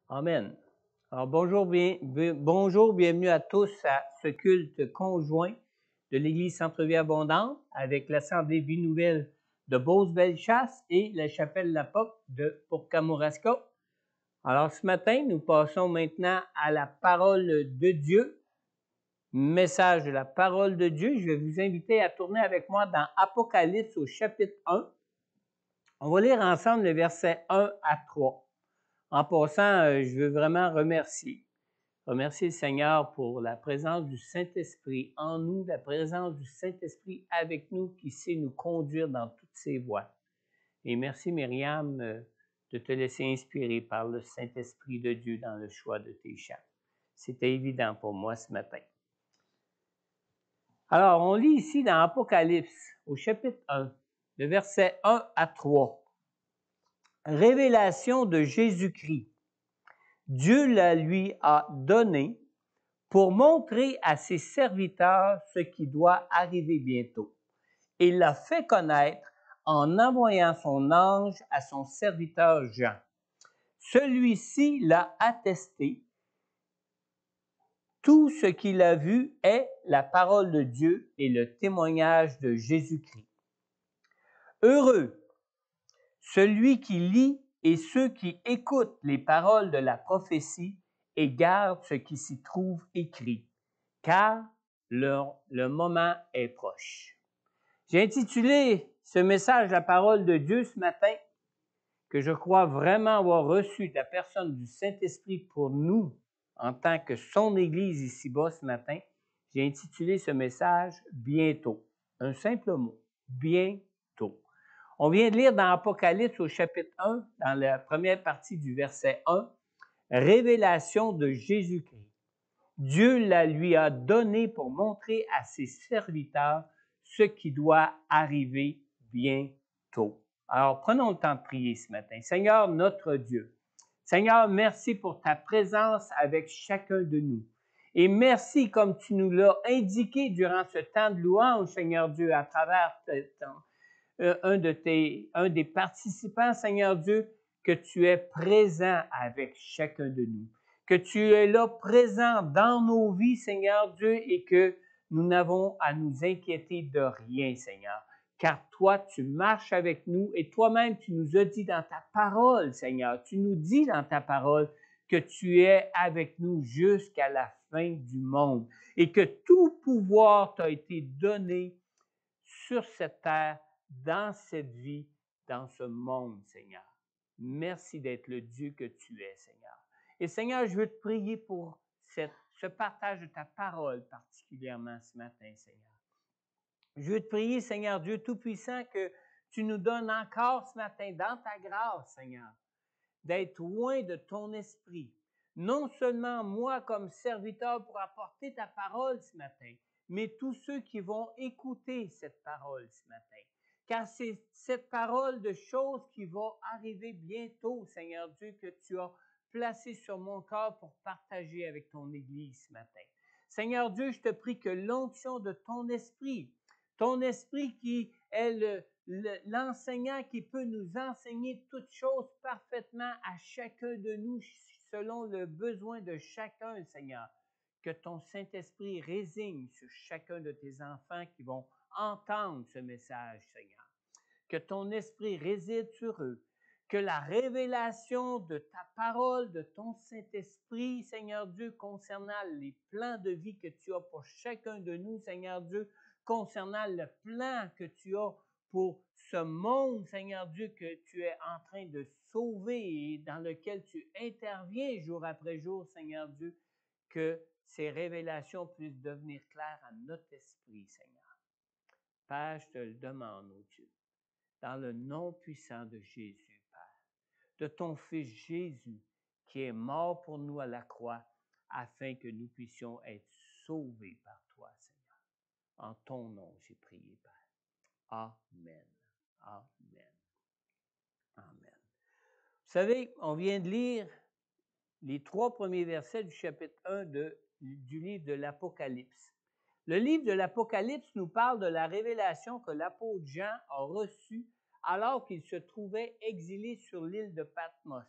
Amen. Alors, bonjour, bienvenue à tous à ce culte conjoint de l'Église Centre-Vie Abondante avec l'Assemblée Vie Nouvelle de Beauce-Bellechasse et la Chapelle La Porte pour Kamouraska. Alors, ce matin, nous passons maintenant à la parole de Dieu, message de la parole de Dieu. Je vais vous inviter à tourner avec moi dans Apocalypse au chapitre 1. On va lire ensemble les versets 1 à 3. En passant, je veux vraiment remercier le Seigneur pour la présence du Saint-Esprit en nous, la présence du Saint-Esprit avec nous qui sait nous conduire dans toutes ses voies. Et merci Myriam de te laisser inspirer par le Saint-Esprit de Dieu dans le choix de tes chants. C'était évident pour moi ce matin. Alors, on lit ici dans Apocalypse, au chapitre 1, le verset 1 à 3. Révélation de Jésus-Christ. Dieu la lui a donnée pour montrer à ses serviteurs ce qui doit arriver bientôt. Et l'a fait connaître en envoyant son ange à son serviteur Jean. Celui-ci l'a attesté. Tout ce qu'il a vu est la parole de Dieu et le témoignage de Jésus-Christ. Heureux celui qui lit et ceux qui écoutent les paroles de la prophétie et gardent ce qui s'y trouve écrit, car le moment est proche. J'ai intitulé ce message « La parole de Dieu » ce matin, que je crois vraiment avoir reçu de la personne du Saint-Esprit pour nous, en tant que son Église ici-bas ce matin. J'ai intitulé ce message « Bientôt ». Un simple mot, « Bientôt ». On vient de lire dans Apocalypse au chapitre 1, dans la première partie du verset 1, « Révélation de Jésus-Christ ». Dieu la lui a donnée pour montrer à ses serviteurs ce qui doit arriver bientôt. Alors, prenons le temps de prier ce matin. Seigneur, notre Dieu, Seigneur, merci pour ta présence avec chacun de nous. Et merci, comme tu nous l'as indiqué durant ce temps de louange, Seigneur Dieu, à travers un des participants, Seigneur Dieu, que tu es présent avec chacun de nous, que tu es là présent dans nos vies, Seigneur Dieu, et que nous n'avons à nous inquiéter de rien, Seigneur, car toi, tu marches avec nous et toi-même, tu nous as dit dans ta parole, Seigneur, tu nous dis dans ta parole que tu es avec nous jusqu'à la fin du monde et que tout pouvoir t'a été donné sur cette terre, dans cette vie, dans ce monde, Seigneur. Merci d'être le Dieu que tu es, Seigneur. Et Seigneur, je veux te prier pour ce partage de ta parole particulièrement ce matin, Seigneur. Je veux te prier, Seigneur Dieu Tout-Puissant, que tu nous donnes encore ce matin, dans ta grâce, Seigneur, d'être loin de ton esprit. Non seulement moi comme serviteur pour apporter ta parole ce matin, mais tous ceux qui vont écouter cette parole ce matin. Car c'est cette parole de choses qui va arriver bientôt, Seigneur Dieu, que tu as placé sur mon cœur pour partager avec ton Église ce matin. Seigneur Dieu, je te prie que l'onction de ton esprit qui est l'enseignant qui peut nous enseigner toutes choses parfaitement à chacun de nous selon le besoin de chacun, Seigneur. Que ton Saint-Esprit résigne sur chacun de tes enfants qui vont entendre ce message, Seigneur. Que ton esprit réside sur eux. Que la révélation de ta parole, de ton Saint-Esprit, Seigneur Dieu, concernant les plans de vie que tu as pour chacun de nous, Seigneur Dieu, concernant le plan que tu as pour ce monde, Seigneur Dieu, que tu es en train de sauver et dans lequel tu interviens jour après jour, Seigneur Dieu, que ces révélations puissent devenir claires à notre esprit, Seigneur. Père, je te le demande, ô Dieu, dans le nom puissant de Jésus, Père, de ton Fils Jésus, qui est mort pour nous à la croix, afin que nous puissions être sauvés par toi, Seigneur. En ton nom, j'ai prié, Père. Amen. Amen. Amen. Vous savez, on vient de lire les 3 premiers versets du chapitre 1 du livre de l'Apocalypse. Le livre de l'Apocalypse nous parle de la révélation que l'apôtre Jean a reçue alors qu'il se trouvait exilé sur l'île de Patmos.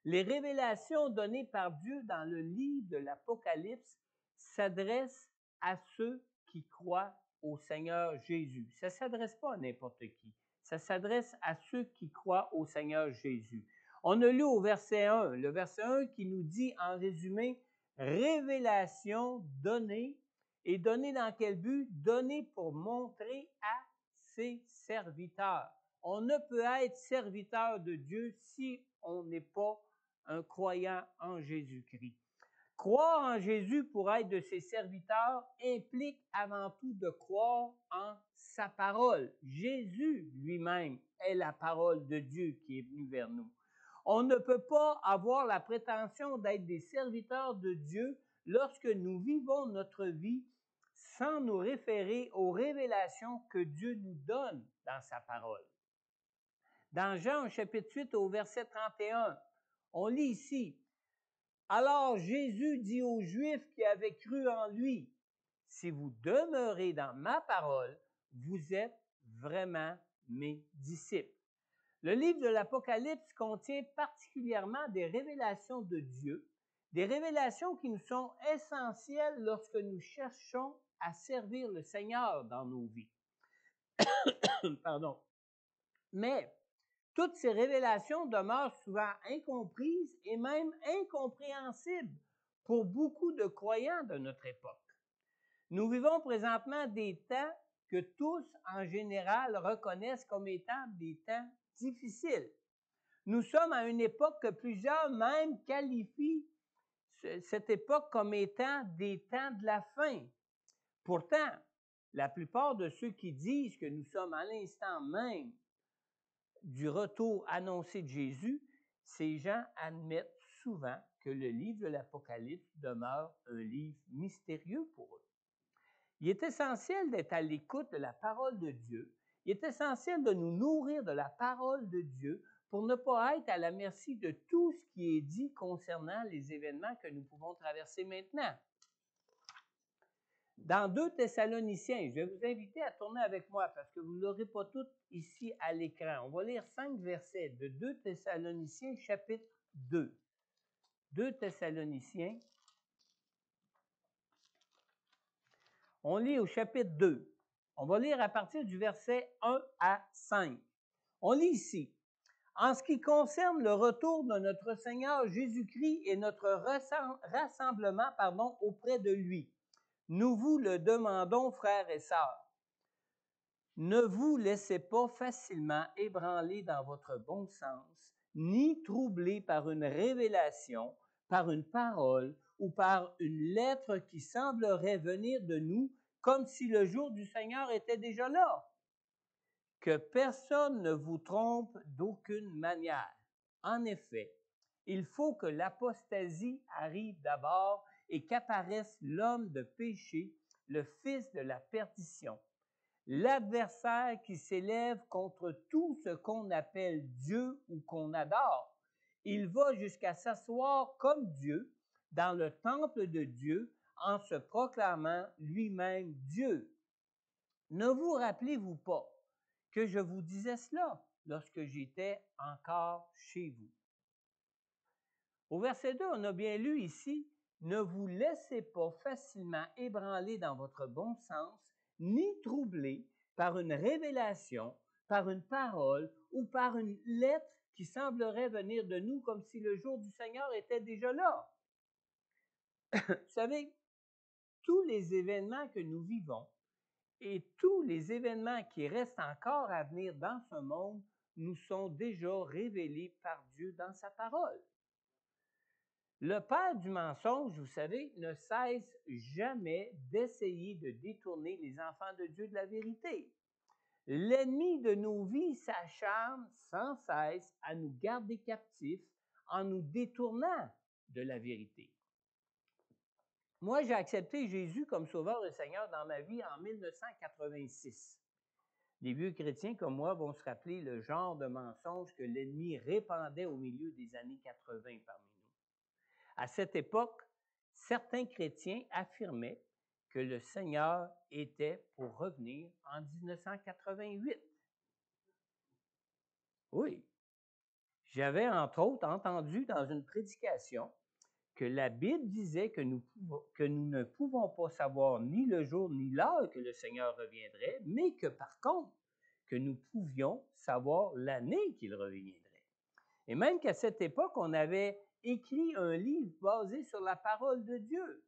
Les révélations données par Dieu dans le livre de l'Apocalypse s'adressent à ceux qui croient au Seigneur Jésus. Ça ne s'adresse pas à n'importe qui. Ça s'adresse à ceux qui croient au Seigneur Jésus. On a lu au verset 1, le verset 1 qui nous dit en résumé, révélation donnée, et donnée dans quel but? Donnée pour montrer à ses serviteurs. On ne peut être serviteur de Dieu si on n'est pas un croyant en Jésus-Christ. Croire en Jésus pour être de ses serviteurs implique avant tout de croire en sa parole. Jésus lui-même est la parole de Dieu qui est venue vers nous. On ne peut pas avoir la prétention d'être des serviteurs de Dieu lorsque nous vivons notre vie sans nous référer aux révélations que Dieu nous donne dans sa parole. Dans Jean chapitre 8 au verset 31, on lit ici, « Alors Jésus dit aux Juifs qui avaient cru en lui, « Si vous demeurez dans ma parole, vous êtes vraiment mes disciples. » Le livre de l'Apocalypse contient particulièrement des révélations de Dieu, des révélations qui nous sont essentielles lorsque nous cherchons à servir le Seigneur dans nos vies. Pardon. Mais toutes ces révélations demeurent souvent incomprises et même incompréhensibles pour beaucoup de croyants de notre époque. Nous vivons présentement des temps que tous, en général, reconnaissent comme étant des temps difficiles. Nous sommes à une époque que plusieurs même qualifient cette époque comme étant des temps de la fin. Pourtant, la plupart de ceux qui disent que nous sommes à l'instant même du retour annoncé de Jésus, ces gens admettent souvent que le livre de l'Apocalypse demeure un livre mystérieux pour eux. Il est essentiel d'être à l'écoute de la parole de Dieu. Il est essentiel de nous nourrir de la parole de Dieu pour ne pas être à la merci de tout ce qui est dit concernant les événements que nous pouvons traverser maintenant. Dans 2 Thessaloniciens, je vais vous inviter à tourner avec moi parce que vous ne l'aurez pas tout ici à l'écran. On va lire 5 versets de 2 Thessaloniciens, chapitre 2. 2 Thessaloniciens. On lit au chapitre 2. On va lire à partir du verset 1 à 5. On lit ici. En ce qui concerne le retour de notre Seigneur Jésus-Christ et notre rassemblement auprès de lui, nous vous le demandons, frères et sœurs. Ne vous laissez pas facilement ébranler dans votre bon sens, ni troubler par une révélation, par une parole ou par une lettre qui semblerait venir de nous, comme si le jour du Seigneur était déjà là. Que personne ne vous trompe d'aucune manière. En effet, il faut que l'apostasie arrive d'abord et qu'apparaisse l'homme de péché, le fils de la perdition, l'adversaire qui s'élève contre tout ce qu'on appelle Dieu ou qu'on adore. Il va jusqu'à s'asseoir comme Dieu dans le temple de Dieu en se proclamant lui-même Dieu. Ne vous rappelez-vous pas que je vous disais cela lorsque j'étais encore chez vous? Au verset 2, on a bien lu ici, « Ne vous laissez pas facilement ébranler dans votre bon sens, ni troubler par une révélation, par une parole ou par une lettre qui semblerait venir de nous comme si le jour du Seigneur était déjà là. » Vous savez, tous les événements que nous vivons et tous les événements qui restent encore à venir dans ce monde nous sont déjà révélés par Dieu dans sa parole. Le père du mensonge, vous savez, ne cesse jamais d'essayer de détourner les enfants de Dieu de la vérité. L'ennemi de nos vies s'acharne sans cesse à nous garder captifs en nous détournant de la vérité. Moi, j'ai accepté Jésus comme Sauveur et Seigneur dans ma vie en 1986. Les vieux chrétiens comme moi vont se rappeler le genre de mensonges que l'ennemi répandait au milieu des années 80 parmi nous. À cette époque, certains chrétiens affirmaient que le Seigneur était pour revenir en 1988. Oui, J'avais entre autres entendu dans une prédication que la Bible disait que nous ne pouvons pas savoir ni le jour ni l'heure que le Seigneur reviendrait, mais que par contre, que nous pouvions savoir l'année qu'il reviendrait. Et même qu'à cette époque, on avait écrit un livre basé sur la parole de Dieu,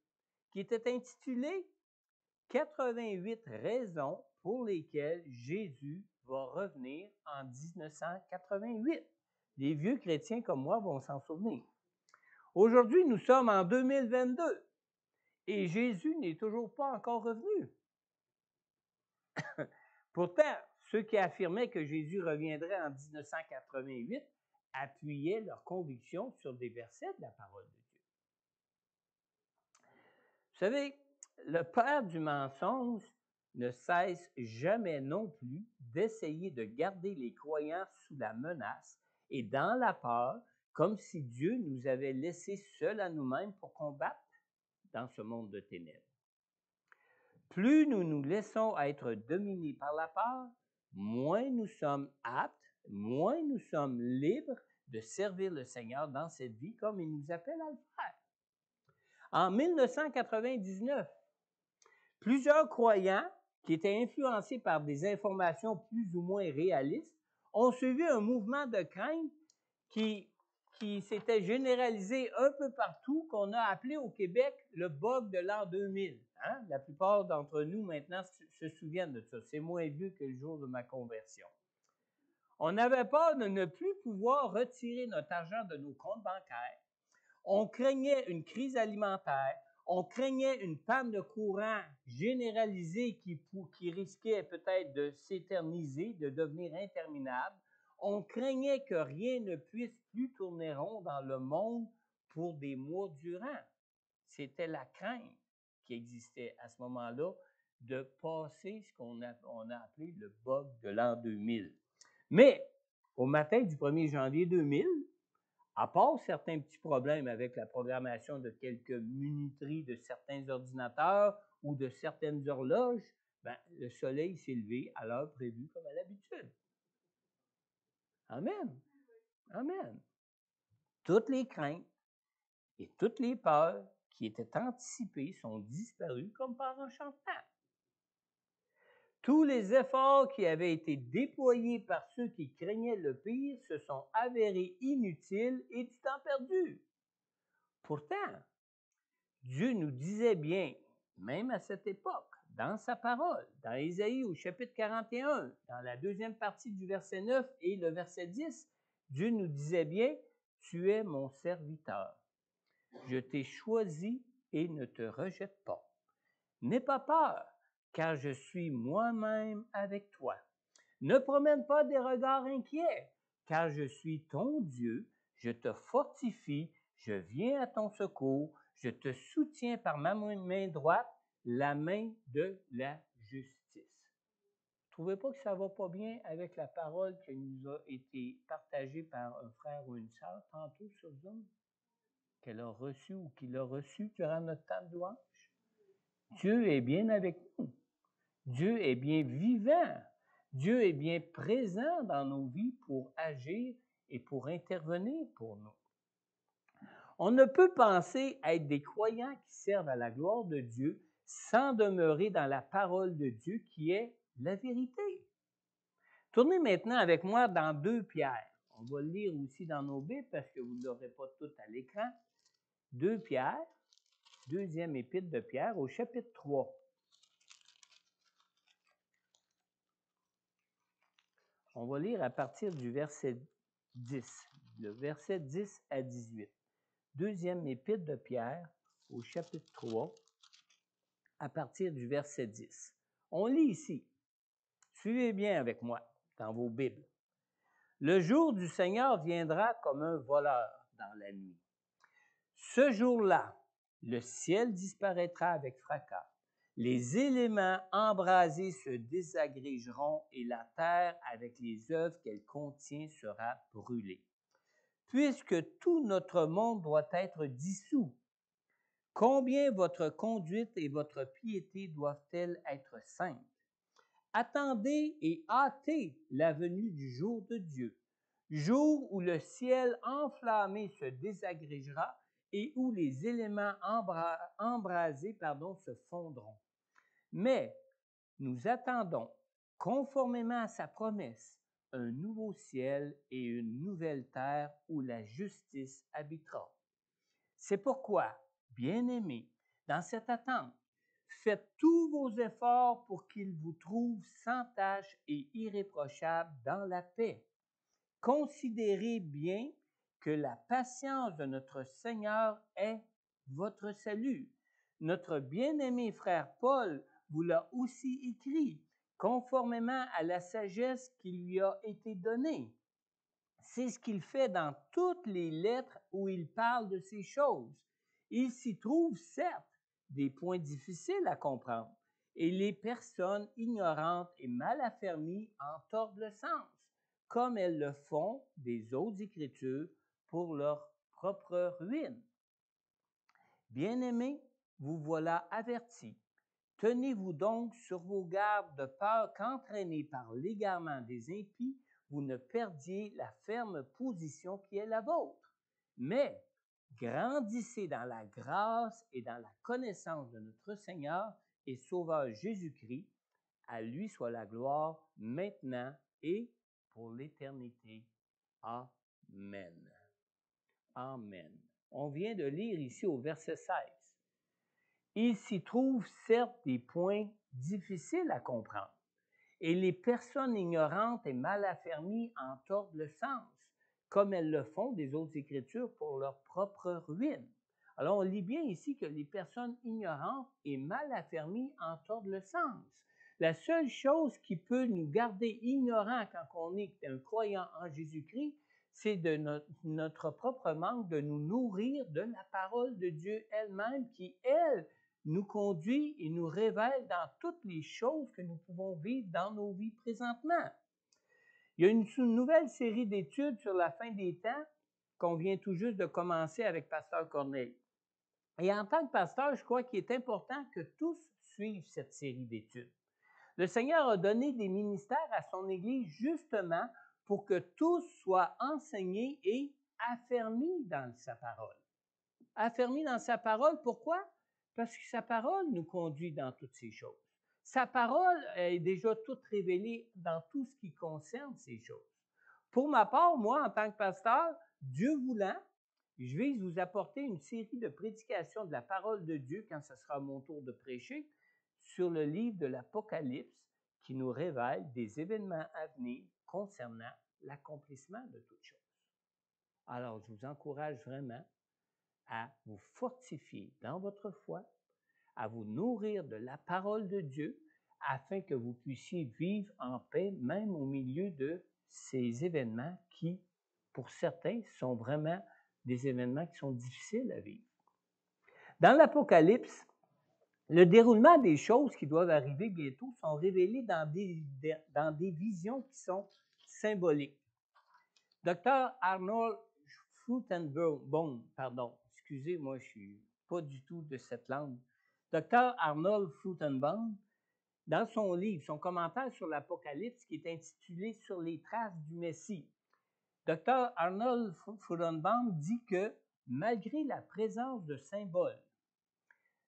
qui était intitulé 88 raisons pour lesquelles Jésus va revenir en 1988. Les vieux chrétiens comme moi vont s'en souvenir. Aujourd'hui, nous sommes en 2022 et Jésus n'est toujours pas encore revenu. Pourtant, ceux qui affirmaient que Jésus reviendrait en 1988 appuyaient leur conviction sur des versets de la parole de Dieu. Vous savez, le père du mensonge ne cesse jamais non plus d'essayer de garder les croyants sous la menace et dans la peur, comme si Dieu nous avait laissés seuls à nous-mêmes pour combattre dans ce monde de ténèbres. Plus nous nous laissons être dominés par la peur, moins nous sommes aptes, moins nous sommes libres de servir le Seigneur dans cette vie comme il nous appelle à le faire. En 1999, plusieurs croyants qui étaient influencés par des informations plus ou moins réalistes ont suivi un mouvement de crainte qui s'était généralisé un peu partout, qu'on a appelé au Québec le bug de l'an 2000. Hein? La plupart d'entre nous maintenant se souviennent de ça. C'est moins vieux que le jour de ma conversion. On avait peur de ne plus pouvoir retirer notre argent de nos comptes bancaires. On craignait une crise alimentaire. On craignait une panne de courant généralisée qui risquait peut-être de s'éterniser, de devenir interminable. On craignait que rien ne puisse plus tourner rond dans le monde pour des mois durant. C'était la crainte qui existait à ce moment-là de passer ce qu'on a appelé le bug de l'an 2000. Mais au matin du 1er janvier 2000, à part certains petits problèmes avec la programmation de quelques minuteries de certains ordinateurs ou de certaines horloges, le soleil s'est levé à l'heure prévue comme à l'habitude. Amen. Amen. Toutes les craintes et toutes les peurs qui étaient anticipées sont disparues comme par enchantement. Tous les efforts qui avaient été déployés par ceux qui craignaient le pire se sont avérés inutiles et du temps perdu. Pourtant, Dieu nous disait bien, même à cette époque, dans sa parole, dans Ésaïe au chapitre 41, dans la deuxième partie du verset 9 et le verset 10, Dieu nous disait bien, « Tu es mon serviteur. Je t'ai choisi et ne te rejette pas. N'aie pas peur, car je suis moi-même avec toi. Ne promène pas des regards inquiets, car je suis ton Dieu, je te fortifie, je viens à ton secours, je te soutiens par ma main droite, la main de la justice. » Vous ne trouvez pas que ça ne va pas bien avec la parole qui nous a été partagée par un frère ou une sœur tantôt sur Zoom, qu'elle a reçu ou qu'il a reçu durant notre temps de louange? Dieu est bien avec nous. Dieu est bien vivant. Dieu est bien présent dans nos vies pour agir et pour intervenir pour nous. On ne peut penser être des croyants qui servent à la gloire de Dieu sans demeurer dans la parole de Dieu qui est la vérité. Tournez maintenant avec moi dans 2 Pierre. On va le lire aussi dans nos Bibles parce que vous ne l'aurez pas tout à l'écran. 2 Pierre, deuxième épître de Pierre, au chapitre 3. On va lire à partir du verset 10, le verset 10 à 18. Deuxième épître de Pierre, au chapitre 3, à partir du verset 10. On lit ici. Suivez bien avec moi dans vos Bibles. Le jour du Seigneur viendra comme un voleur dans la nuit. Ce jour-là, le ciel disparaîtra avec fracas. Les éléments embrasés se désagrégeront et la terre, avec les œuvres qu'elle contient, sera brûlée. Puisque tout notre monde doit être dissous, combien votre conduite et votre piété doivent-elles être saintes? Attendez et hâtez la venue du jour de Dieu, jour où le ciel enflammé se désagrégera et où les éléments embrasés se fondront. Mais nous attendons, conformément à sa promesse, un nouveau ciel et une nouvelle terre où la justice habitera. C'est pourquoi, bien-aimés, dans cette attente, faites tous vos efforts pour qu'il vous trouve sans tache et irréprochable dans la paix. Considérez bien que la patience de notre Seigneur est votre salut. Notre bien-aimé frère Paul vous l'a aussi écrit, conformément à la sagesse qui lui a été donnée. C'est ce qu'il fait dans toutes les lettres où il parle de ces choses. Il s'y trouve, certes, des points difficiles à comprendre, et les personnes ignorantes et mal affermies en tordent le sens, comme elles le font des autres Écritures pour leur propre ruine. Bien-aimés, vous voilà avertis. Tenez-vous donc sur vos gardes de peur qu'entraînés par l'égarement des impies, vous ne perdiez la ferme position qui est la vôtre. Mais grandissez dans la grâce et dans la connaissance de notre Seigneur et Sauveur Jésus-Christ. À lui soit la gloire maintenant et pour l'éternité. Amen. Amen. On vient de lire ici au verset 16. Il s'y trouve certes des points difficiles à comprendre, et les personnes ignorantes et mal affermies en tordent le sens, comme elles le font des autres Écritures pour leur propre ruine. Alors, on lit bien ici que les personnes ignorantes et mal affermies en tordent le sens. La seule chose qui peut nous garder ignorants quand on est un croyant en Jésus-Christ, c'est de notre propre manque de nous nourrir de la parole de Dieu elle-même qui, elle, nous conduit et nous révèle dans toutes les choses que nous pouvons vivre dans nos vies présentement. Il y a une nouvelle série d'études sur la fin des temps qu'on vient tout juste de commencer avec Pasteur Corneille. Et en tant que pasteur, je crois qu'il est important que tous suivent cette série d'études. Le Seigneur a donné des ministères à son Église justement pour que tous soient enseignés et affermis dans sa parole. Affermis dans sa parole, pourquoi? Parce que sa parole nous conduit dans toutes ces choses. Sa parole est déjà toute révélée dans tout ce qui concerne ces choses. Pour ma part, moi, en tant que pasteur, Dieu voulant, je vais vous apporter une série de prédications de la parole de Dieu quand ce sera mon tour de prêcher sur le livre de l'Apocalypse qui nous révèle des événements à venir concernant l'accomplissement de toutes choses. Alors, je vous encourage vraiment à vous fortifier dans votre foi, à vous nourrir de la parole de Dieu, afin que vous puissiez vivre en paix, même au milieu de ces événements qui, pour certains, sont vraiment des événements qui sont difficiles à vivre. Dans l'Apocalypse, le déroulement des choses qui doivent arriver bientôt sont révélés dans des visions qui sont symboliques. Dr. Arnold Fruchtenbaum, excusez, moi je suis pas du tout de cette langue. Dr. Arnold Fruchtenbaum, dans son livre, son commentaire sur l'Apocalypse qui est intitulé Sur les traces du Messie, Dr. Arnold Fruchtenbaum dit que malgré la présence de symboles,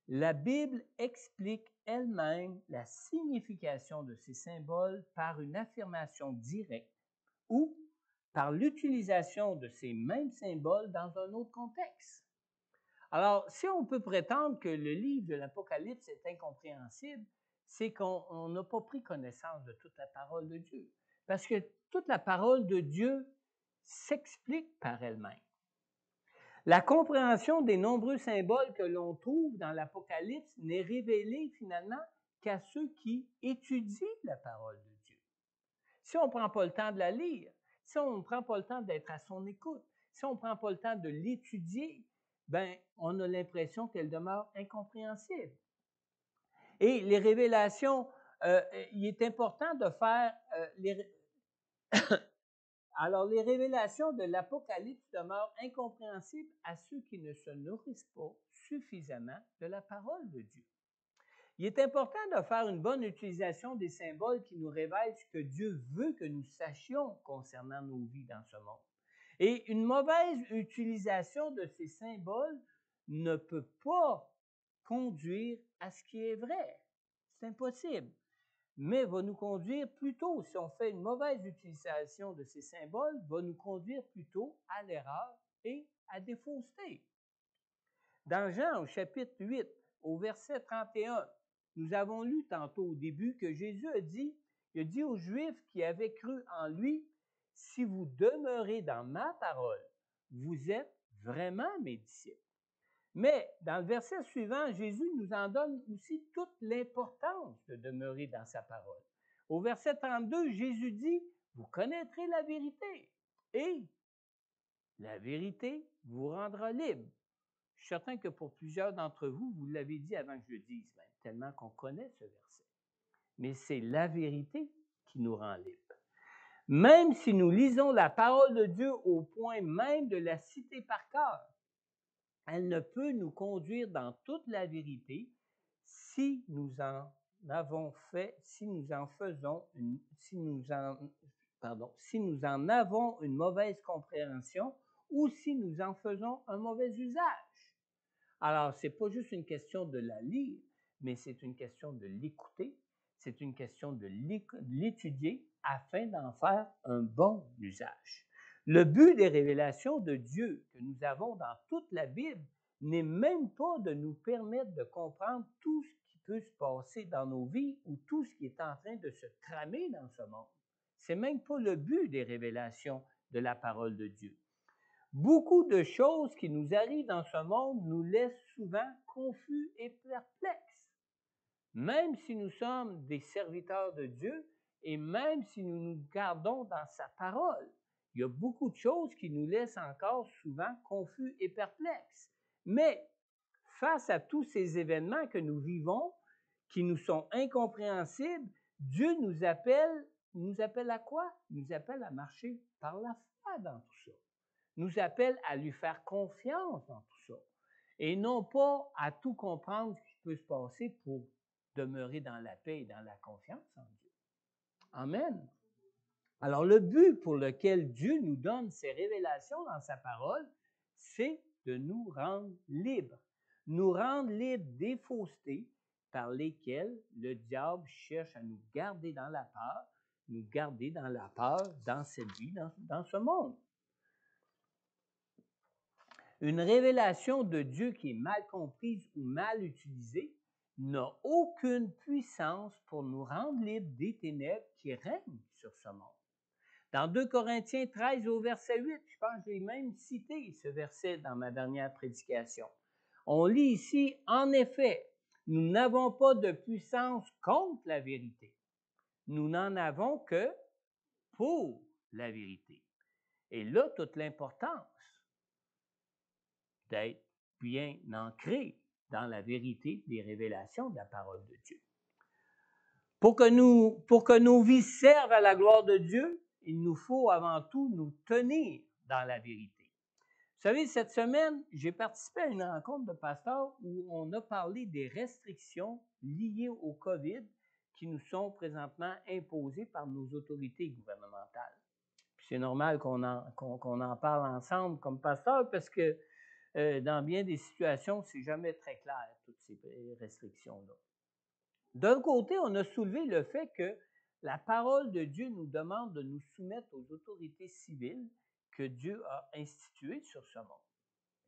la Bible explique elle-même la signification de ces symboles par une affirmation directe ou par l'utilisation de ces mêmes symboles dans un autre contexte. Alors, si on peut prétendre que le livre de l'Apocalypse est incompréhensible, c'est qu'on n'a pas pris connaissance de toute la parole de Dieu. Parce que toute la parole de Dieu s'explique par elle-même. La compréhension des nombreux symboles que l'on trouve dans l'Apocalypse n'est révélée finalement qu'à ceux qui étudient la parole de Dieu. Si on ne prend pas le temps de la lire, si on ne prend pas le temps d'être à son écoute, si on ne prend pas le temps de l'étudier, ben, on a l'impression qu'elle demeure incompréhensible. Et les révélations, il est important de faire Alors, les révélations de l'Apocalypse demeurent incompréhensibles à ceux qui ne se nourrissent pas suffisamment de la parole de Dieu. Il est important de faire une bonne utilisation des symboles qui nous révèlent ce que Dieu veut que nous sachions concernant nos vies dans ce monde. Et une mauvaise utilisation de ces symboles ne peut pas conduire à ce qui est vrai. C'est impossible. Mais va nous conduire plutôt, si on fait une mauvaise utilisation de ces symboles, va nous conduire plutôt à l'erreur et à des faussetés. Dans Jean, au chapitre 8, au verset 31, nous avons lu tantôt au début que Jésus il a dit aux Juifs qui avaient cru en lui, « Si vous demeurez dans ma parole, vous êtes vraiment mes disciples. » Mais dans le verset suivant, Jésus nous en donne aussi toute l'importance de demeurer dans sa parole. Au verset 32, Jésus dit, « Vous connaîtrez la vérité et la vérité vous rendra libre. » Je suis certain que pour plusieurs d'entre vous, vous l'avez dit avant que je le dise, même, tellement qu'on connaît ce verset. Mais c'est la vérité qui nous rend libres. Même si nous lisons la parole de Dieu au point même de la citer par cœur, elle ne peut nous conduire dans toute la vérité si nous en avons une mauvaise compréhension ou si nous en faisons un mauvais usage. Alors, ce n'est pas juste une question de la lire, mais c'est une question de l'écouter, c'est une question de l'étudier afin d'en faire un bon usage. Le but des révélations de Dieu que nous avons dans toute la Bible n'est même pas de nous permettre de comprendre tout ce qui peut se passer dans nos vies ou tout ce qui est en train de se tramer dans ce monde. Ce n'est même pas le but des révélations de la parole de Dieu. Beaucoup de choses qui nous arrivent dans ce monde nous laissent souvent confus et perplexes. Même si nous sommes des serviteurs de Dieu et même si nous nous gardons dans sa parole, il y a beaucoup de choses qui nous laissent encore souvent confus et perplexes. Mais face à tous ces événements que nous vivons, qui nous sont incompréhensibles, Dieu nous appelle à quoi? Il nous appelle à marcher par la foi dans tout ça. Nous appelle à lui faire confiance dans tout ça et non pas à tout comprendre ce qui peut se passer pour demeurer dans la paix et dans la confiance en Dieu. Amen. Alors, le but pour lequel Dieu nous donne ces révélations dans sa parole, c'est de nous rendre libres des faussetés par lesquelles le diable cherche à nous garder dans la peur, dans cette vie, dans ce monde. Une révélation de Dieu qui est mal comprise ou mal utilisée n'a aucune puissance pour nous rendre libres des ténèbres qui règnent sur ce monde. Dans 2 Corinthiens 13 au verset 8, je pense que j'ai même cité ce verset dans ma dernière prédication. On lit ici, « En effet, nous n'avons pas de puissance contre la vérité. Nous n'en avons que pour la vérité. » Et là, toute l'importance d'être bien ancré dans la vérité des révélations de la parole de Dieu. Pour que nos vies servent à la gloire de Dieu, il nous faut avant tout nous tenir dans la vérité. Vous savez, cette semaine, j'ai participé à une rencontre de pasteurs où on a parlé des restrictions liées au COVID qui nous sont présentement imposées par nos autorités gouvernementales. Puis c'est normal qu'on en parle ensemble comme pasteurs parce que dans bien des situations, c'est jamais très clair, toutes ces restrictions-là. D'un côté, on a soulevé le fait que la parole de Dieu nous demande de nous soumettre aux autorités civiles que Dieu a instituées sur ce monde.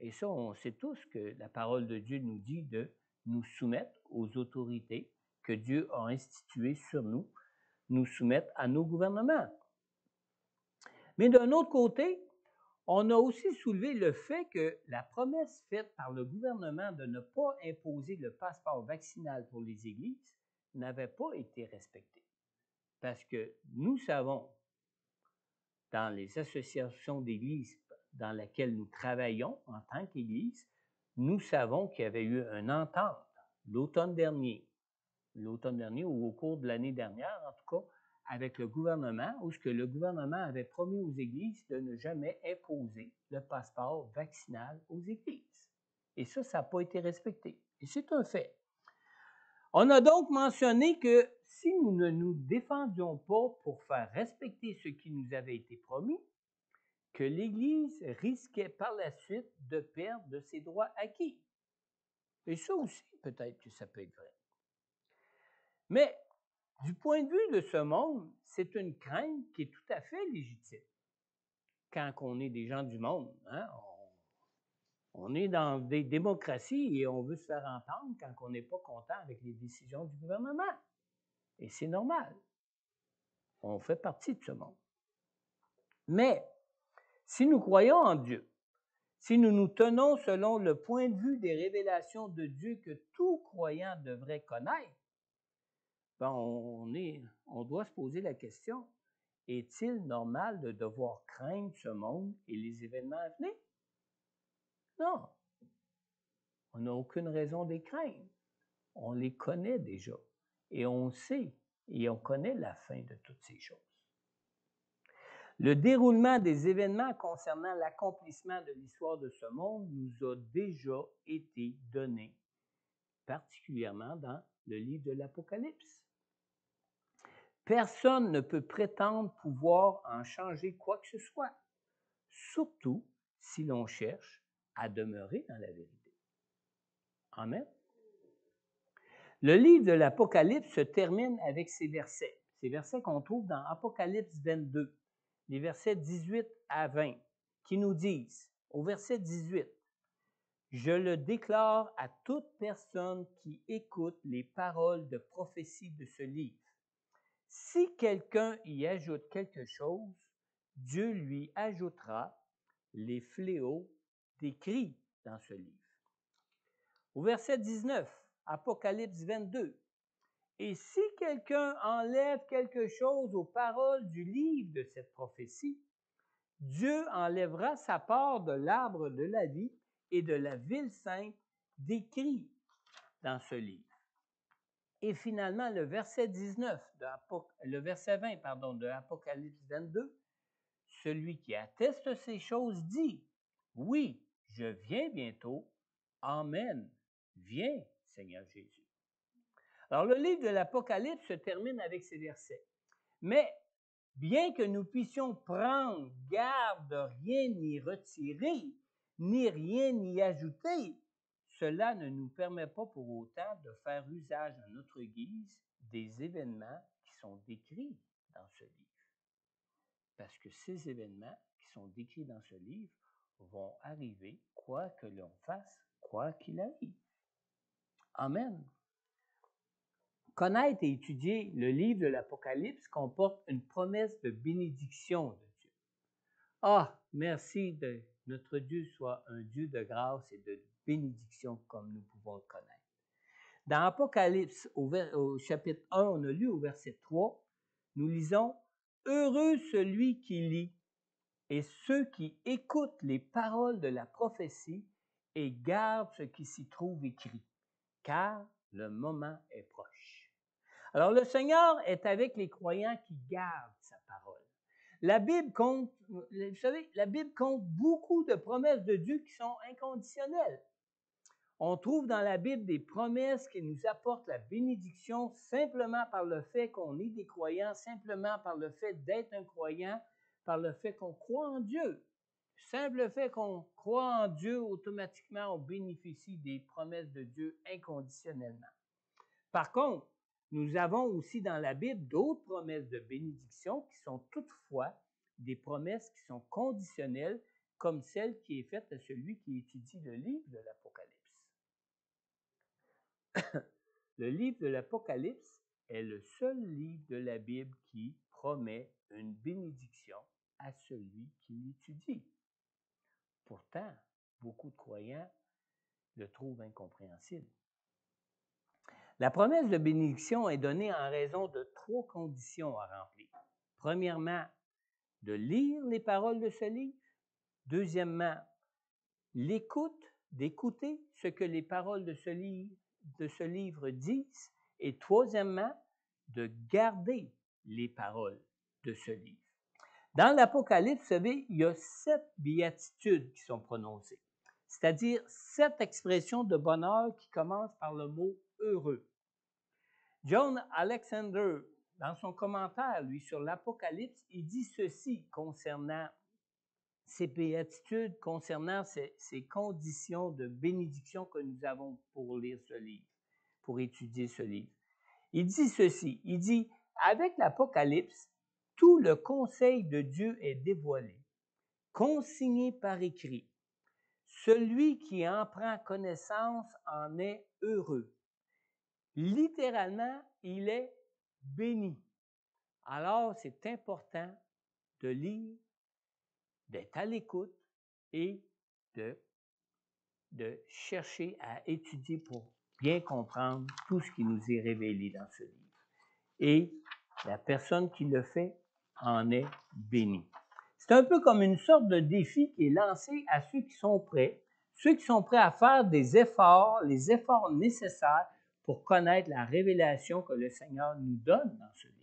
Et ça, on sait tous que la parole de Dieu nous dit de nous soumettre aux autorités que Dieu a instituées sur nous soumettre à nos gouvernements. Mais d'un autre côté, on a aussi soulevé le fait que la promesse faite par le gouvernement de ne pas imposer le passeport vaccinal pour les églises n'avait pas été respectée. Parce que nous savons, dans les associations d'églises dans lesquelles nous travaillons en tant qu'Église, nous savons qu'il y avait eu une entente l'automne dernier ou au cours de l'année dernière, en tout cas, avec le gouvernement, où ce que le gouvernement avait promis aux églises de ne jamais imposer le passeport vaccinal aux églises. Et ça n'a pas été respecté. Et c'est un fait. On a donc mentionné que si nous ne nous défendions pas pour faire respecter ce qui nous avait été promis, que l'Église risquait par la suite de perdre de ses droits acquis. Et ça aussi, peut-être que ça peut être vrai. Mais du point de vue de ce monde, c'est une crainte qui est tout à fait légitime. Quand on est des gens du monde, hein, on est dans des démocraties et on veut se faire entendre quand on n'est pas content avec les décisions du gouvernement. Et c'est normal. On fait partie de ce monde. Mais si nous croyons en Dieu, si nous nous tenons selon le point de vue des révélations de Dieu que tout croyant devrait connaître, ben on doit se poser la question, est-il normal de devoir craindre ce monde et les événements à venir? Non. On n'a aucune raison de les craindre. On les connaît déjà. Et on sait et on connaît la fin de toutes ces choses. Le déroulement des événements concernant l'accomplissement de l'histoire de ce monde nous a déjà été donné, particulièrement dans le livre de l'Apocalypse. Personne ne peut prétendre pouvoir en changer quoi que ce soit, surtout si l'on cherche à demeurer dans la vérité. Amen. Le livre de l'Apocalypse se termine avec ces versets qu'on trouve dans Apocalypse 22, les versets 18 à 20, qui nous disent, au verset 18, « Je le déclare à toute personne qui écoute les paroles de prophétie de ce livre. Si quelqu'un y ajoute quelque chose, Dieu lui ajoutera les fléaux décrits dans ce livre. » Au verset 19, Apocalypse 22, « Et si quelqu'un enlève quelque chose aux paroles du livre de cette prophétie, Dieu enlèvera sa part de l'arbre de la vie et de la ville sainte décrits dans ce livre. » Et finalement, le verset 20 de Apocalypse 22, « Celui qui atteste ces choses dit, oui, je viens bientôt. Amen. Viens, Seigneur Jésus. » Alors, le livre de l'Apocalypse se termine avec ces versets. Mais, bien que nous puissions prendre garde de rien n'y retirer, ni rien n'y ajouter, cela ne nous permet pas pour autant de faire usage à notre guise des événements qui sont décrits dans ce livre. Parce que ces événements qui sont décrits dans ce livre vont arriver quoi que l'on fasse, quoi qu'il arrive. Amen. Connaître et étudier le livre de l'Apocalypse comporte une promesse de bénédiction de Dieu. Ah, merci de notre Dieu soit un Dieu de grâce et de bénédiction comme nous pouvons le connaître. Dans Apocalypse, au chapitre 1, on a lu au verset 3, nous lisons « Heureux celui qui lit et ceux qui écoutent les paroles de la prophétie et gardent ce qui s'y trouve écrit, car le moment est proche. » Alors, le Seigneur est avec les croyants qui gardent sa parole. La Bible compte, vous savez, la Bible compte beaucoup de promesses de Dieu qui sont inconditionnelles. On trouve dans la Bible des promesses qui nous apportent la bénédiction simplement par le fait qu'on est des croyants, simplement par le fait d'être un croyant, par le fait qu'on croit en Dieu. Simple fait qu'on croit en Dieu, automatiquement, on bénéficie des promesses de Dieu inconditionnellement. Par contre, nous avons aussi dans la Bible d'autres promesses de bénédiction qui sont toutefois des promesses qui sont conditionnelles, comme celle qui est faite à celui qui étudie le livre de l'Apocalypse. Le livre de l'Apocalypse est le seul livre de la Bible qui promet une bénédiction à celui qui l'étudie. Pourtant, beaucoup de croyants le trouvent incompréhensible. La promesse de bénédiction est donnée en raison de 3 conditions à remplir. Premièrement, de lire les paroles de ce livre. Deuxièmement, d'écouter ce que les paroles de ce livre disent. Et troisièmement, de garder les paroles de ce livre. Dans l'Apocalypse, vous savez, il y a 7 béatitudes qui sont prononcées, c'est-à-dire 7 expressions de bonheur qui commencent par le mot « heureux ». John Alexander, dans son commentaire, lui, sur l'Apocalypse, il dit ceci concernant ces béatitudes, concernant ces conditions de bénédiction que nous avons pour lire ce livre, pour étudier ce livre. Il dit ceci, il dit, avec l'Apocalypse, tout le conseil de Dieu est dévoilé, consigné par écrit. Celui qui en prend connaissance en est heureux. Littéralement, il est béni. Alors, c'est important de lire, d'être à l'écoute et de chercher à étudier pour bien comprendre tout ce qui nous est révélé dans ce livre. Et la personne qui le fait en est bénie. C'est un peu comme une sorte de défi qui est lancé à ceux qui sont prêts à faire des efforts, les efforts nécessaires pour connaître la révélation que le Seigneur nous donne dans ce livre.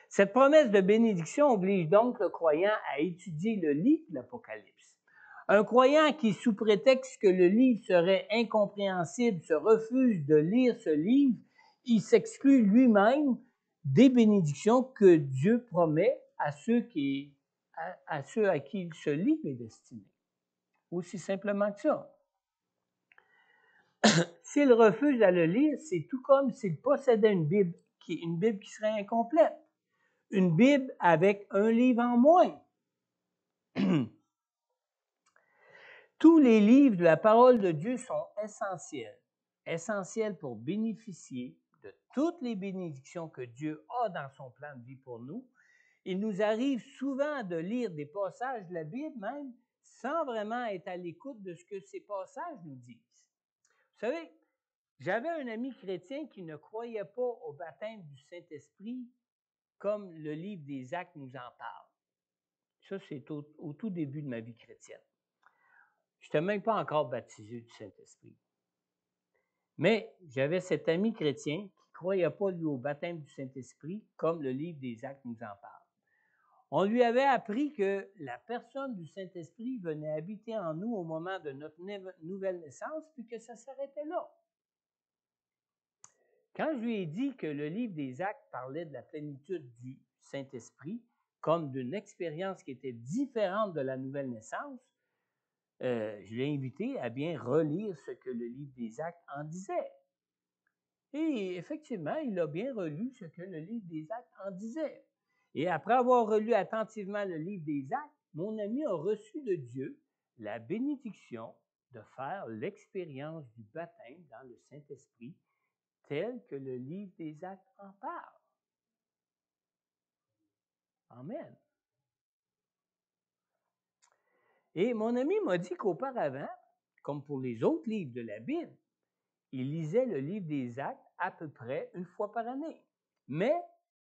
Cette promesse de bénédiction oblige donc le croyant à étudier le livre de l'Apocalypse. Un croyant qui, sous prétexte que le livre serait incompréhensible, se refuse de lire ce livre, il s'exclut lui-même des bénédictions que Dieu promet à ceux à qui ce livre est destiné. Aussi simplement que ça. S'il refuse à le lire, c'est tout comme s'il possédait une Bible qui serait incomplète. Une Bible avec un livre en moins. Tous les livres de la parole de Dieu sont essentiels pour bénéficier de toutes les bénédictions que Dieu a dans son plan de vie pour nous. Il nous arrive souvent de lire des passages de la Bible même sans vraiment être à l'écoute de ce que ces passages nous disent. Vous savez, j'avais un ami chrétien qui ne croyait pas au baptême du Saint-Esprit comme le livre des Actes nous en parle. Ça, c'est au tout début de ma vie chrétienne. Je n'étais même pas encore baptisé du Saint-Esprit. Mais j'avais cet ami chrétien qui ne croyait pas, lui, au baptême du Saint-Esprit comme le livre des Actes nous en parle. On lui avait appris que la personne du Saint-Esprit venait habiter en nous au moment de notre nouvelle naissance, puis que ça s'arrêtait là. Quand je lui ai dit que le livre des Actes parlait de la plénitude du Saint-Esprit, comme d'une expérience qui était différente de la nouvelle naissance, je l'ai invité à bien relire ce que le livre des Actes en disait. Et effectivement, il a bien relu ce que le livre des Actes en disait. Et après avoir relu attentivement le livre des Actes, mon ami a reçu de Dieu la bénédiction de faire l'expérience du baptême dans le Saint-Esprit tel que le livre des Actes en parle. Amen. Et mon ami m'a dit qu'auparavant, comme pour les autres livres de la Bible, il lisait le livre des Actes à peu près une fois par année, mais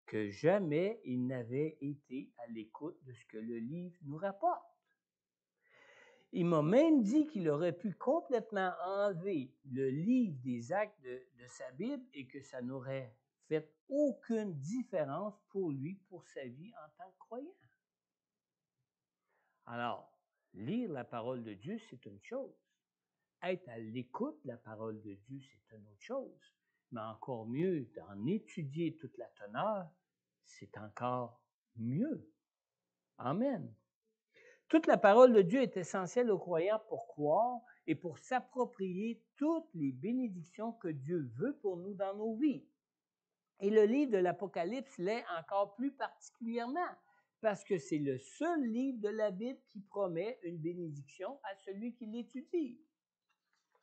que jamais il n'avait été à l'écoute de ce que le livre nous rapporte. Il m'a même dit qu'il aurait pu complètement enlever le livre des Actes de sa Bible et que ça n'aurait fait aucune différence pour lui, pour sa vie en tant que croyant. Alors, lire la parole de Dieu, c'est une chose. Être à l'écoute de la parole de Dieu, c'est une autre chose. Mais encore mieux, d'en étudier toute la teneur, c'est encore mieux. Amen. Toute la parole de Dieu est essentielle aux croyants pour croire et pour s'approprier toutes les bénédictions que Dieu veut pour nous dans nos vies. Et le livre de l'Apocalypse l'est encore plus particulièrement, parce que c'est le seul livre de la Bible qui promet une bénédiction à celui qui l'étudie.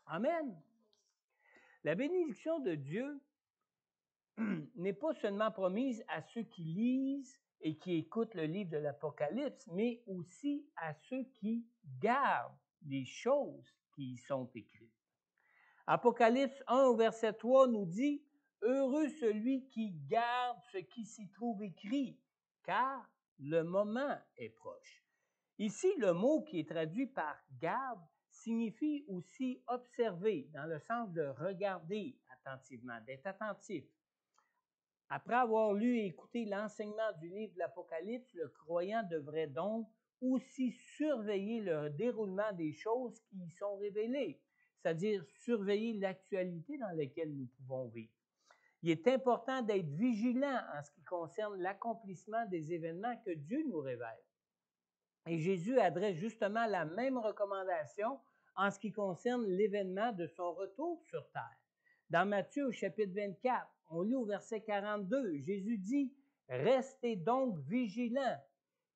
Amen. La bénédiction de Dieu n'est pas seulement promise à ceux qui lisent et qui écoutent le livre de l'Apocalypse, mais aussi à ceux qui gardent les choses qui y sont écrites. Apocalypse 1 au verset 3 nous dit « Heureux celui qui garde ce qui s'y trouve écrit, car le moment est proche. » Ici, le mot qui est traduit par « garde » signifie aussi « observer » dans le sens de regarder attentivement, d'être attentif. Après avoir lu et écouté l'enseignement du livre de l'Apocalypse, le croyant devrait donc aussi surveiller le déroulement des choses qui y sont révélées, c'est-à-dire surveiller l'actualité dans laquelle nous pouvons vivre. il est important d'être vigilant en ce qui concerne l'accomplissement des événements que Dieu nous révèle. Et Jésus adresse justement la même recommandation en ce qui concerne l'événement de son retour sur terre. Dans Matthieu au chapitre 24, on lit au verset 42, Jésus dit « Restez donc vigilants,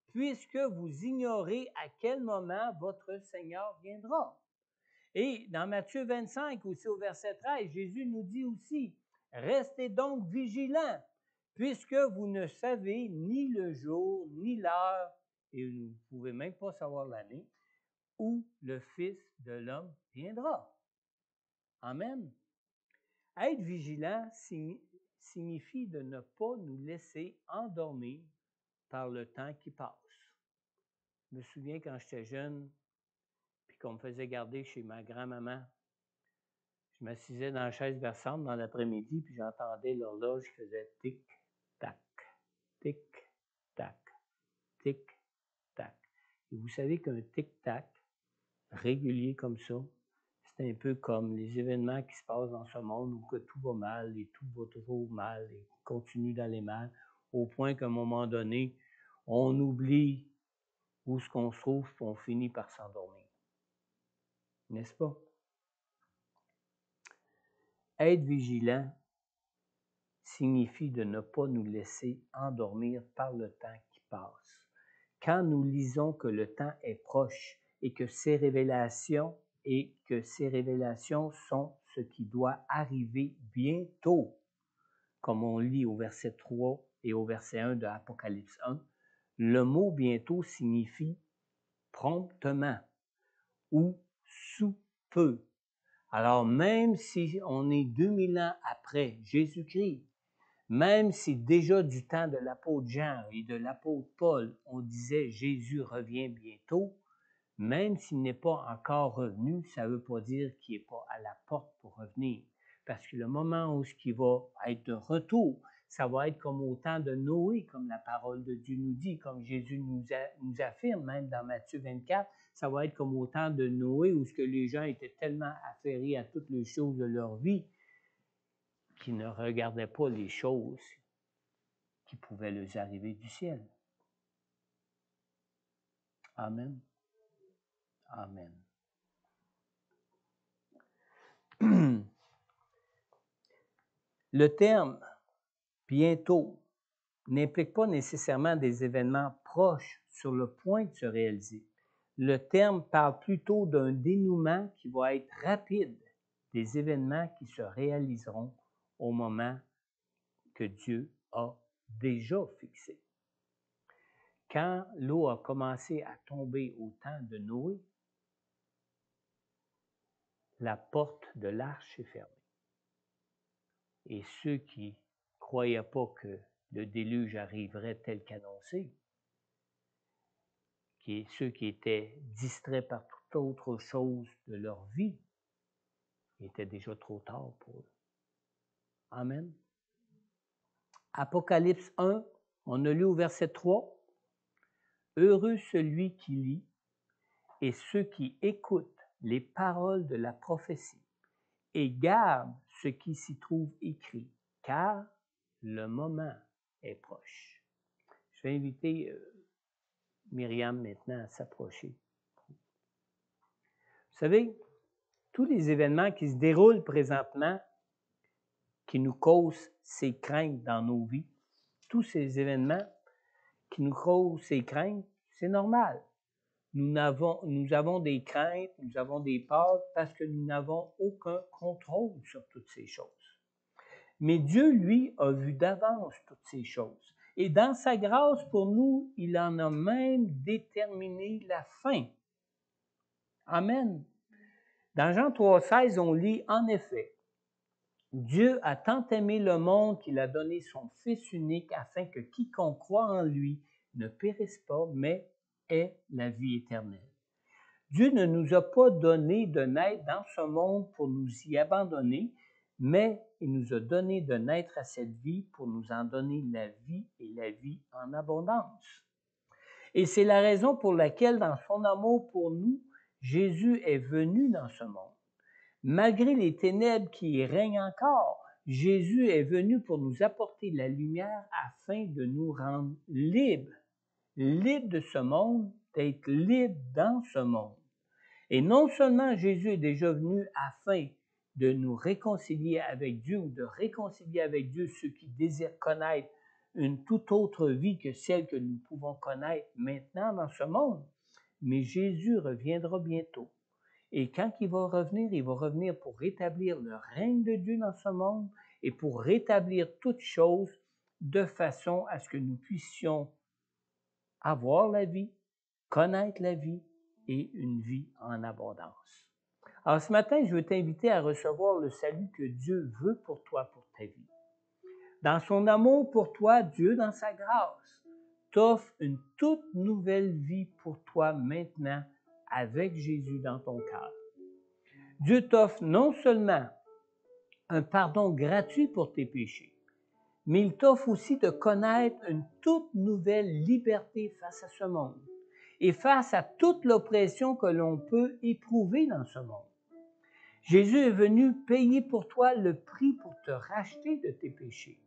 puisque vous ignorez à quel moment votre Seigneur viendra. » Et dans Matthieu 25, aussi au verset 13, Jésus nous dit aussi « Restez donc vigilants, puisque vous ne savez ni le jour, ni l'heure, et vous ne pouvez même pas savoir l'année, où le Fils de l'homme viendra. » Amen. Être vigilant signifie de ne pas nous laisser endormir par le temps qui passe. Je me souviens quand j'étais jeune, puis qu'on me faisait garder chez ma grand-maman, je m'assisais dans la chaise berçante dans l'après-midi, puis j'entendais l'horloge qui faisait tic-tac, tic-tac, tic-tac. Et vous savez qu'un tic-tac régulier comme ça, c'est un peu comme les événements qui se passent dans ce monde où que tout va mal et tout va toujours mal et continue d'aller mal, au point qu'à un moment donné, on oublie où ce qu'on se trouve et on finit par s'endormir. N'est-ce pas? Être vigilant signifie de ne pas nous laisser endormir par le temps qui passe. Quand nous lisons que le temps est proche et que ces révélations sont ce qui doit arriver bientôt, comme on lit au verset 3 et au verset 1 de Apocalypse 1, le mot bientôt signifie promptement ou sous peu. Alors même si on est 2000 ans après Jésus-Christ, même si déjà du temps de l'apôtre Jean et de l'apôtre Paul, on disait Jésus revient bientôt, même s'il n'est pas encore revenu, ça ne veut pas dire qu'il n'est pas à la porte pour revenir. Parce que le moment où il va être de retour, ça va être comme au temps de Noé, comme la parole de Dieu nous dit, comme Jésus nous affirme, même dans Matthieu 24, ça va être comme au temps de Noé, où les gens étaient tellement affairés à toutes les choses de leur vie qu'ils ne regardaient pas les choses qui pouvaient leur arriver du ciel. Amen. Amen. Le terme « bientôt » n'implique pas nécessairement des événements proches sur le point de se réaliser. Le terme parle plutôt d'un dénouement qui va être rapide des événements qui se réaliseront au moment que Dieu a déjà fixé. Quand l'eau a commencé à tomber au temps de Noé, la porte de l'arche est fermée. Et ceux qui ne croyaient pas que le déluge arriverait tel qu'annoncé, ceux qui étaient distraits par toute autre chose de leur vie, il était déjà trop tard pour eux. Amen. Apocalypse 1, on a lu au verset 3, « Heureux celui qui lit et ceux qui écoutent les paroles de la prophétie et gardent ce qui s'y trouve écrit, car le moment est proche. » Je vais inviter Myriam maintenant à s'approcher. Vous savez, tous les événements qui se déroulent présentement, qui nous causent ces craintes dans nos vies, tous ces événements qui nous causent ces craintes, c'est normal. Nous avons des craintes, nous avons des peurs parce que nous n'avons aucun contrôle sur toutes ces choses. Mais Dieu, lui, a vu d'avance toutes ces choses. Et dans sa grâce pour nous, il en a même déterminé la fin. Amen. Dans Jean 3,16, on lit « En effet, Dieu a tant aimé le monde qu'il a donné son Fils unique afin que quiconque croit en lui ne périsse pas, mais ait la vie éternelle. » Dieu ne nous a pas donné de naître dans ce monde pour nous y abandonner, mais il nous a donné de naître à cette vie pour nous en donner la vie et la vie en abondance. Et c'est la raison pour laquelle, dans son amour pour nous, Jésus est venu dans ce monde. Malgré les ténèbres qui y règnent encore, Jésus est venu pour nous apporter la lumière afin de nous rendre libres, libres de ce monde, d'être libres dans ce monde. Et non seulement Jésus est déjà venu afin de nous réconcilier avec Dieu ou de réconcilier avec Dieu ceux qui désirent connaître une toute autre vie que celle que nous pouvons connaître maintenant dans ce monde, mais Jésus reviendra bientôt. Et quand il va revenir pour rétablir le règne de Dieu dans ce monde et pour rétablir toutes choses de façon à ce que nous puissions avoir la vie, connaître la vie et une vie en abondance. Alors ce matin, je veux t'inviter à recevoir le salut que Dieu veut pour toi, pour ta vie. Dans son amour pour toi, Dieu, dans sa grâce, t'offre une toute nouvelle vie pour toi maintenant avec Jésus dans ton cœur. Dieu t'offre non seulement un pardon gratuit pour tes péchés, mais il t'offre aussi de connaître une toute nouvelle liberté face à ce monde et face à toute l'oppression que l'on peut éprouver dans ce monde. Jésus est venu payer pour toi le prix pour te racheter de tes péchés,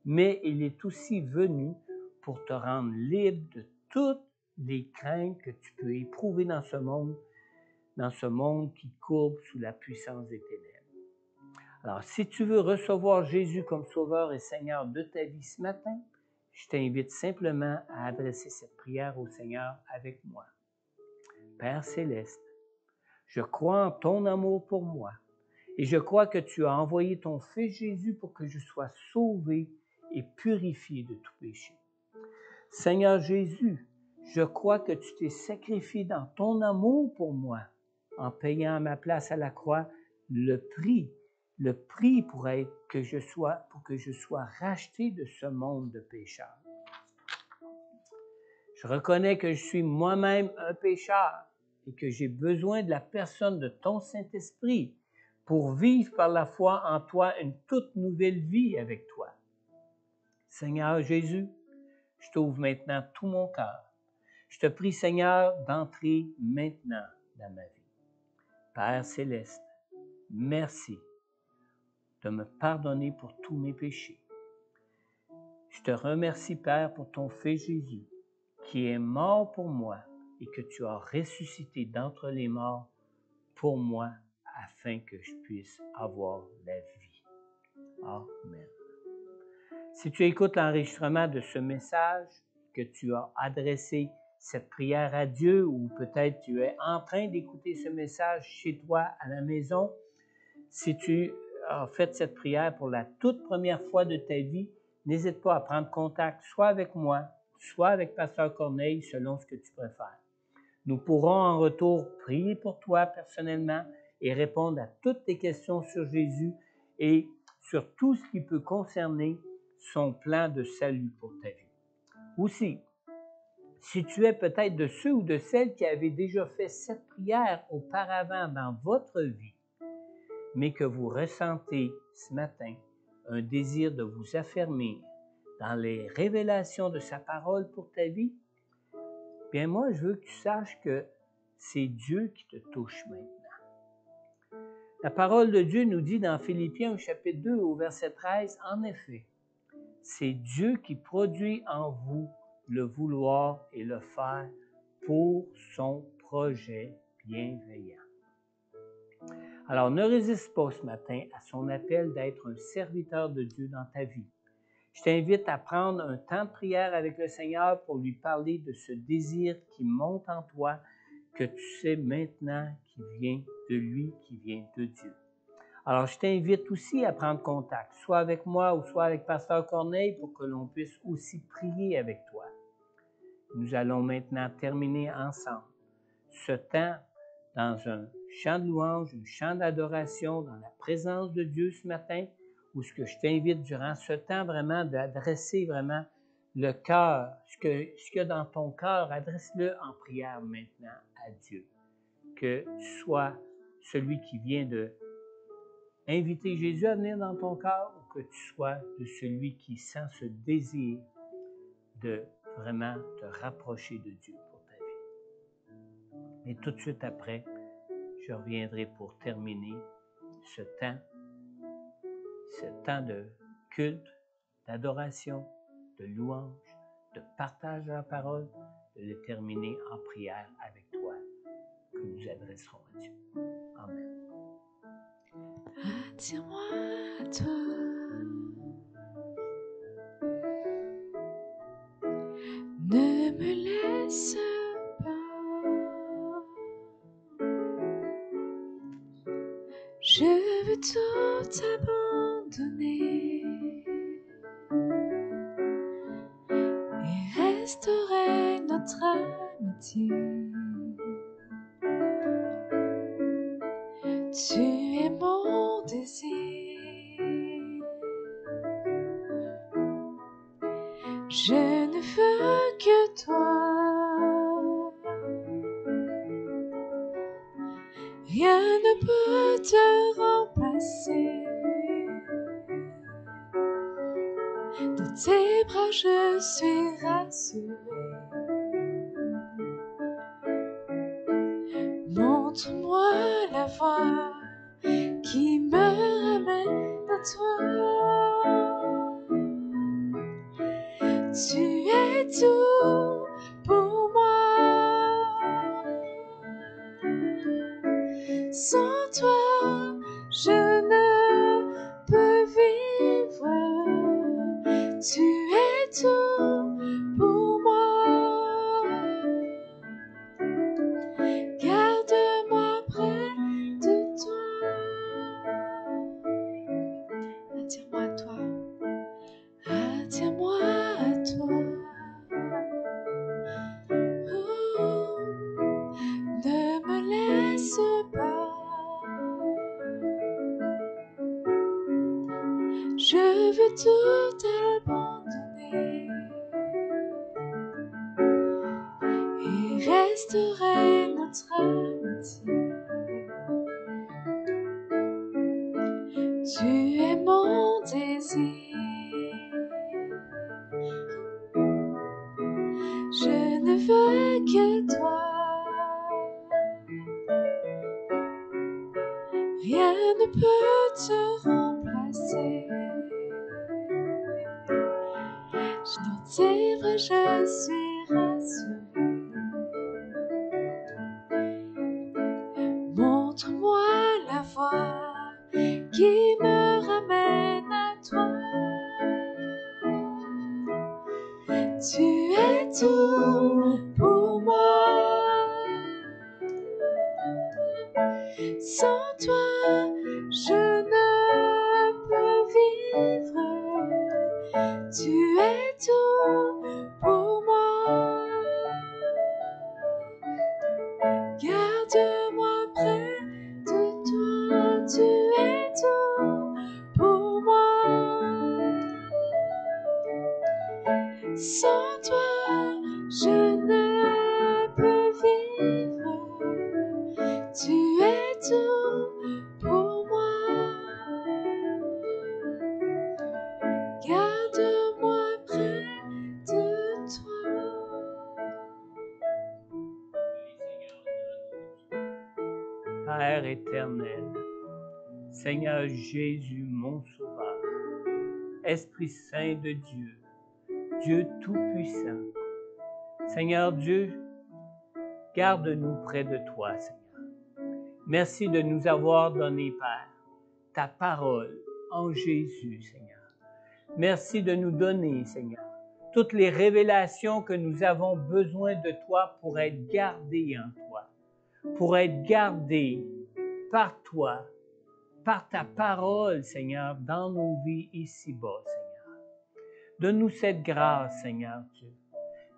mais il est aussi venu pour te rendre libre de toutes les craintes que tu peux éprouver dans ce monde qui courbe sous la puissance des ténèbres. Alors, si tu veux recevoir Jésus comme Sauveur et Seigneur de ta vie ce matin, je t'invite simplement à adresser cette prière au Seigneur avec moi. Père céleste, je crois en ton amour pour moi et je crois que tu as envoyé ton Fils Jésus pour que je sois sauvé et purifié de tout péché. Seigneur Jésus, je crois que tu t'es sacrifié dans ton amour pour moi en payant à ma place à la croix le prix pour que je sois racheté de ce monde de pécheurs. Je reconnais que je suis moi-même un pécheur et que j'ai besoin de la personne de ton Saint-Esprit pour vivre par la foi en toi une toute nouvelle vie avec toi. Seigneur Jésus, je t'ouvre maintenant tout mon cœur. Je te prie, Seigneur, d'entrer maintenant dans ma vie. Père céleste, merci de me pardonner pour tous mes péchés. Je te remercie, Père, pour ton Fils Jésus, qui est mort pour moi et que tu as ressuscité d'entre les morts pour moi, afin que je puisse avoir la vie. Amen. Si tu écoutes l'enregistrement de ce message, que tu as adressé cette prière à Dieu, ou peut-être tu es en train d'écouter ce message chez toi à la maison, si tu as fait cette prière pour la toute première fois de ta vie, n'hésite pas à prendre contact soit avec moi, soit avec Pasteur Corneille, selon ce que tu préfères. Nous pourrons en retour prier pour toi personnellement et répondre à toutes tes questions sur Jésus et sur tout ce qui peut concerner son plan de salut pour ta vie. Aussi, si tu es peut-être de ceux ou de celles qui avaient déjà fait cette prière auparavant dans votre vie, mais que vous ressentez ce matin un désir de vous affermir dans les révélations de sa parole pour ta vie, bien moi, je veux que tu saches que c'est Dieu qui te touche maintenant. La parole de Dieu nous dit dans Philippiens au chapitre 2 au verset 13, en effet, c'est Dieu qui produit en vous le vouloir et le faire pour son projet bienveillant. Alors, ne résiste pas ce matin à son appel d'être un serviteur de Dieu dans ta vie. Je t'invite à prendre un temps de prière avec le Seigneur pour lui parler de ce désir qui monte en toi, que tu sais maintenant qui vient de lui, qui vient de Dieu. Alors, je t'invite aussi à prendre contact, soit avec moi ou soit avec Pasteur Corneille, pour que l'on puisse aussi prier avec toi. Nous allons maintenant terminer ensemble ce temps dans un chant de louange, un chant d'adoration, dans la présence de Dieu ce matin, où ce que je t'invite durant ce temps vraiment d'adresser vraiment le cœur, ce qu'il y a dans ton cœur, adresse-le en prière maintenant à Dieu. Que tu sois celui qui vient de inviter Jésus à venir dans ton cœur, ou que tu sois de celui qui sent ce désir de vraiment te rapprocher de Dieu pour ta vie. Et tout de suite après, je reviendrai pour terminer ce temps ce temps de culte, d'adoration, de louange, de partage de la parole, de le terminer en prière avec toi, que nous adresserons à Dieu. Amen. Attire-moi à toi. Ne me laisse pas. Je veux tout abandonner et restaurer notre amitié. Tu es mon désir. Je ne veux que toi. Rien ne peut te remplacer. Dans tes bras je suis rassurée. Montre-moi la voie qui me ramène à toi. Tu es tout pour moi. Sans toi, je ne peux vivre. Tu es tout pour moi. Garde-moi près de toi. Attire-moi à toi. Attire-moi à toi. Oh, ne me laisse pas. Je veux tout abandonner et restaurer notre amitié. Tu es mon désir. Je ne veux que toi. Rien ne peut te remplacer. Dans tes bras je suis rassurée. Montre-moi la voie qui me ramène à toi. Tu es tout pour moi. Sans toi, je ne peux vivre. Tu es tout pour moi. Garde-moi près de toi. Tu es tout pour moi. Sans toi, je ne peux vivre. Tu es tout pour moi. Garde-moi près de toi. Père éternel, Seigneur Jésus, mon Sauveur, Esprit Saint de Dieu, Dieu Tout-Puissant, Seigneur Dieu, garde-nous près de toi, Seigneur. Merci de nous avoir donné, Père, ta parole en Jésus, Seigneur. Merci de nous donner, Seigneur, toutes les révélations que nous avons besoin de toi pour être gardés en toi, pour être gardés par toi, par ta parole, Seigneur, dans nos vies ici-bas, Seigneur. Donne-nous cette grâce, Seigneur Dieu,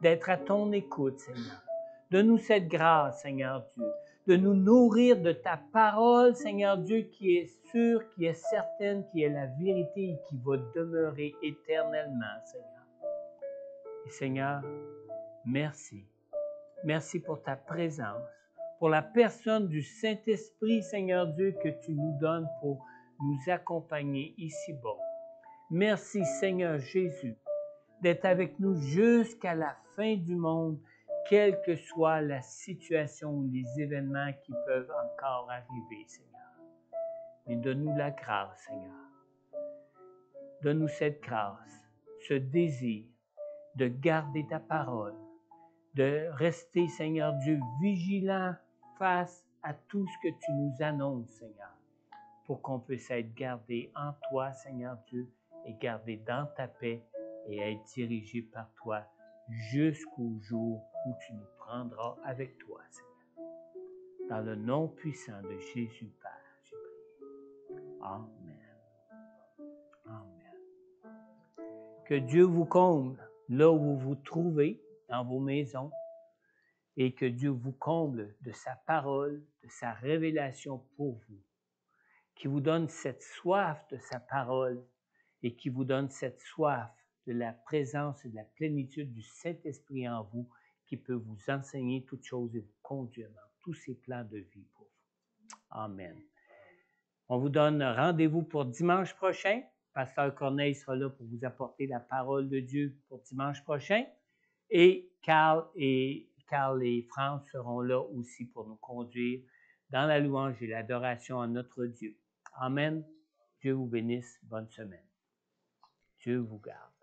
d'être à ton écoute, Seigneur. Donne-nous cette grâce, Seigneur Dieu, de nous nourrir de ta parole, Seigneur Dieu, qui est sûre, qui est certaine, qui est la vérité et qui va demeurer éternellement, Seigneur. Et Seigneur, merci. Merci pour ta présence, pour la personne du Saint-Esprit, Seigneur Dieu, que tu nous donnes pour nous accompagner ici-bas. Merci, Seigneur Jésus, d'être avec nous jusqu'à la fin du monde, quelle que soit la situation ou les événements qui peuvent encore arriver, Seigneur. Mais donne-nous la grâce, Seigneur, Donne-nous cette grâce, ce désir de garder ta parole, de rester, Seigneur Dieu, vigilant face à tout ce que tu nous annonces, Seigneur, pour qu'on puisse être gardé en toi, Seigneur Dieu, et gardé dans ta paix et être dirigé par toi jusqu'au jour où tu nous prendras avec toi, Seigneur. Dans le nom puissant de Jésus, Père, j'ai prié. Amen. Amen. Que Dieu vous comble là où vous vous trouvez, dans vos maisons, et que Dieu vous comble de sa parole, de sa révélation pour vous, qui vous donne cette soif de sa parole et qui vous donne cette soif de la présence et de la plénitude du Saint-Esprit en vous, qui peut vous enseigner toutes choses et vous conduire dans tous ses plans de vie pour vous. Amen. On vous donne rendez-vous pour dimanche prochain. Pasteur Corneille sera là pour vous apporter la parole de Dieu pour dimanche prochain. Et Carl et France seront là aussi pour nous conduire dans la louange et l'adoration à notre Dieu. Amen. Dieu vous bénisse. Bonne semaine. Dieu vous garde.